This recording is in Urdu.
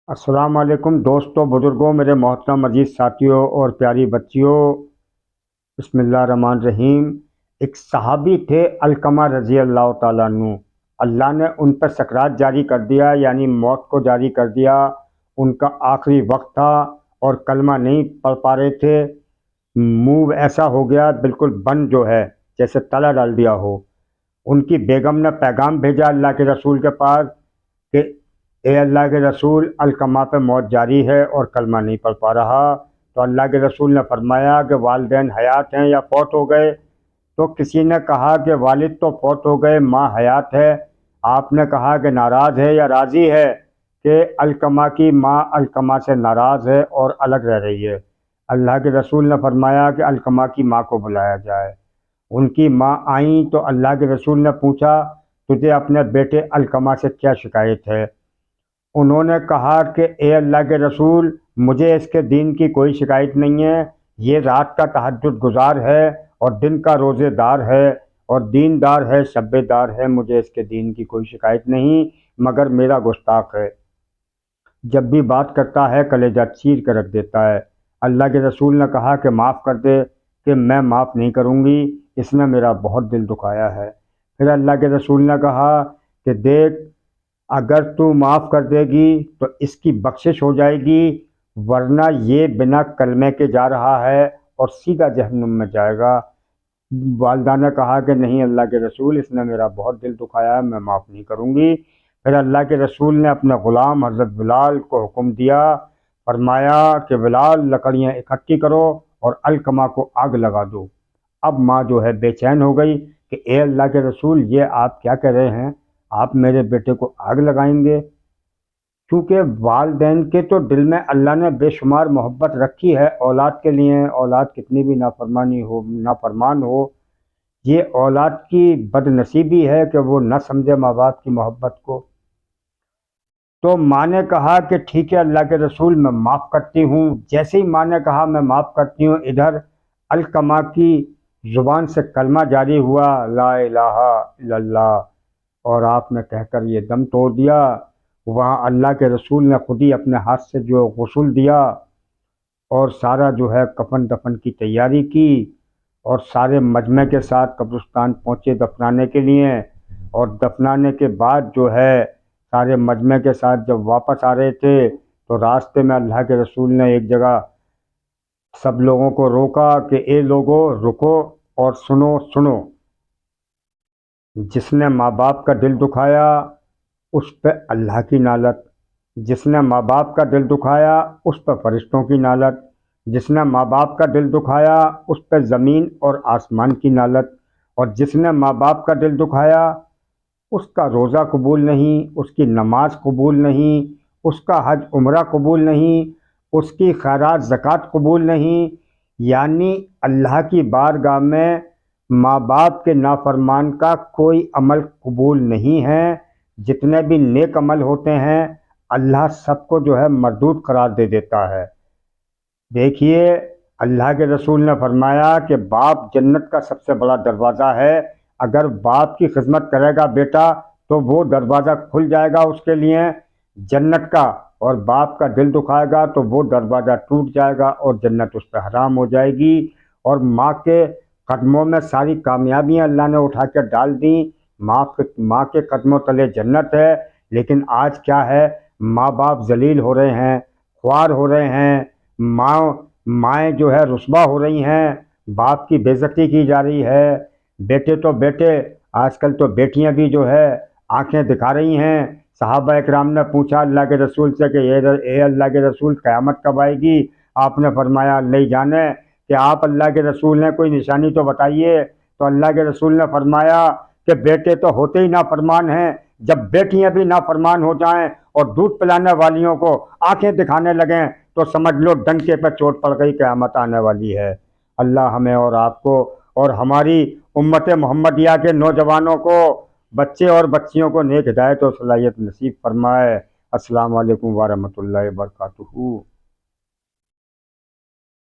السلام علیکم دوستوں، بزرگوں، میرے محترم عزیز ساتھیوں اور پیاری بچیوں۔ بسم اللہ الرحمن الرحیم۔ ایک صحابی تھے علقمہ رضی اللہ تعالیٰ عنہ۔ اللہ نے ان پر سکرات جاری کر دیا، یعنی موت کو جاری کر دیا۔ ان کا آخری وقت تھا اور کلمہ نہیں پڑھ پا رہے تھے۔ منہ ایسا ہو گیا بالکل بند، جو ہے جیسے تالا ڈال دیا ہو۔ ان کی بیگم نے پیغام بھیجا اللہ کے رسول کے پاس کہ اے اللہ کے رسول، علقمہ پہ موت جاری ہے اور کلمہ نہیں پڑھ پا رہا۔ تو اللہ کے رسول نے فرمایا کہ والدین حیات ہیں یا فوت ہو گئے؟ تو کسی نے کہا کہ والد تو فوت ہو گئے، ماں حیات ہے۔ آپ نے کہا کہ ناراض ہے یا راضی ہے؟ کہ علقمہ کی ماں علقمہ سے ناراض ہے اور الگ رہ رہی ہے۔ اللہ کے رسول نے فرمایا کہ علقمہ کی ماں کو بلایا جائے۔ ان کی ماں آئیں تو اللہ کے رسول نے پوچھا تجھے اپنے بیٹے علقمہ سے کیا شکایت ہے؟ انہوں نے کہا کہ اے اللہ کے رسول، مجھے اس کے دین کی کوئی شکایت نہیں ہے۔ یہ رات کا تہجد گزار ہے اور دن کا روزے دار ہے اور دین دار ہے، شبے دار ہے۔ مجھے اس کے دین کی کوئی شکایت نہیں، مگر میرا گستاخ ہے، جب بھی بات کرتا ہے کلیجہ چیر کے رکھ دیتا ہے۔ اللہ کے رسول نے کہا کہ معاف کر دے، کہ میں معاف نہیں کروں گی، اس نے میرا بہت دل دکھایا ہے۔ پھر اللہ کے رسول نے کہا کہ دیکھ، اگر تو معاف کر دے گی تو اس کی بخشش ہو جائے گی، ورنہ یہ بنا کلمے کے جا رہا ہے اور سیدھا جہنم میں جائے گا۔ والدہ نے کہا کہ نہیں اللہ کے رسول، اس نے میرا بہت دل دکھایا ہے، میں معاف نہیں کروں گی۔ پھر اللہ کے رسول نے اپنے غلام حضرت بلال کو حکم دیا، فرمایا کہ بلال لکڑیاں اکٹھی کرو اور علقمہ کو آگ لگا دو۔ اب ماں جو ہے بے چین ہو گئی کہ اے اللہ کے رسول، یہ آپ کیا کہہ رہے ہیں؟ آپ میرے بیٹے کو آگ لگائیں گے؟ کیونکہ والدین کے تو دل میں اللہ نے بے شمار محبت رکھی ہے اولاد کے لیے۔ اولاد کتنی بھی نافرمان ہو، یہ اولاد کی بد نصیبی ہے کہ وہ نہ سمجھے ماں باپ کی محبت کو۔ تو ماں نے کہا کہ ٹھیک ہے اللہ کے رسول، میں معاف کرتی ہوں۔ جیسے ہی ماں نے کہا میں معاف کرتی ہوں، ادھر علقمہ کی زبان سے کلمہ جاری ہوا، لا الہ الا اللہ، اور آپ نے کہہ کر یہ دم توڑ دیا۔ وہاں اللہ کے رسول نے خود ہی اپنے ہاتھ سے جو غسل دیا اور سارا جو ہے کفن دفن کی تیاری کی، اور سارے مجمع کے ساتھ قبرستان پہنچے دفنانے کے لیے۔ اور دفنانے کے بعد جو ہے سارے مجمع کے ساتھ جب واپس آ رہے تھے تو راستے میں اللہ کے رسول نے ایک جگہ سب لوگوں کو روکا کہ اے لوگوں، رکو اور سنو۔ جس نے ماں باپ کا دل دکھایا اس پہ اللہ کی نالت، جس نے ماں باپ کا دل دکھایا اس پہ فرشتوں کی نالت، جس نے ماں باپ کا دل دکھایا اس پہ زمین اور آسمان کی نالت، اور جس نے ماں باپ کا دل دکھایا اس کا روزہ قبول نہیں، اس کی نماز قبول نہیں، اس کا حج عمرہ قبول نہیں، اس کی خیرات زکوٰۃ قبول نہیں۔ یعنی اللہ کی بارگاہ میں ماں باپ کے نافرمان کا کوئی عمل قبول نہیں ہے۔ جتنے بھی نیک عمل ہوتے ہیں اللہ سب کو جو ہے مردود قرار دے دیتا ہے۔ دیکھیے، اللہ کے رسول نے فرمایا کہ باپ جنت کا سب سے بڑا دروازہ ہے۔ اگر باپ کی خدمت کرے گا بیٹا تو وہ دروازہ کھل جائے گا اس کے لیے جنت کا، اور باپ کا دل دکھائے گا تو وہ دروازہ ٹوٹ جائے گا اور جنت اس پہ حرام ہو جائے گی۔ اور ماں کے قدموں میں ساری کامیابیاں اللہ نے اٹھا کے ڈال دیں۔ ماں کے قدموں تلے جنت ہے، لیکن آج کیا ہے، ماں باپ ذلیل ہو رہے ہیں، خوار ہو رہے ہیں، مائیں جو ہے رسوا ہو رہی ہیں، باپ کی بے عزتی کی جا رہی ہے۔ بیٹے تو بیٹے، آج کل تو بیٹیاں بھی جو ہے آنکھیں دکھا رہی ہیں۔ صحابہ اکرام نے پوچھا اللہ کے رسول سے کہ اے اللہ کے رسول، قیامت کب آئے گی؟ آپ نے فرمایا اللہ ہی جانے، کہ آپ اللہ کے رسول ہیں، کوئی نشانی تو بتائیے۔ تو اللہ کے رسول نے فرمایا کہ بیٹے تو ہوتے ہی نافرمان ہیں، جب بیٹیاں بھی نافرمان ہو جائیں اور دودھ پلانے والیوں کو آنکھیں دکھانے لگیں تو سمجھ لو ڈنکے پہ چوٹ پڑ گئی، قیامت آنے والی ہے۔ اللہ ہمیں اور آپ کو اور ہماری امت محمدیہ کے نوجوانوں کو، بچے اور بچیوں کو نیک ہدایت اور صلاحیت نصیب فرمائے۔ السلام علیکم ورحمۃ اللہ وبرکاتہ۔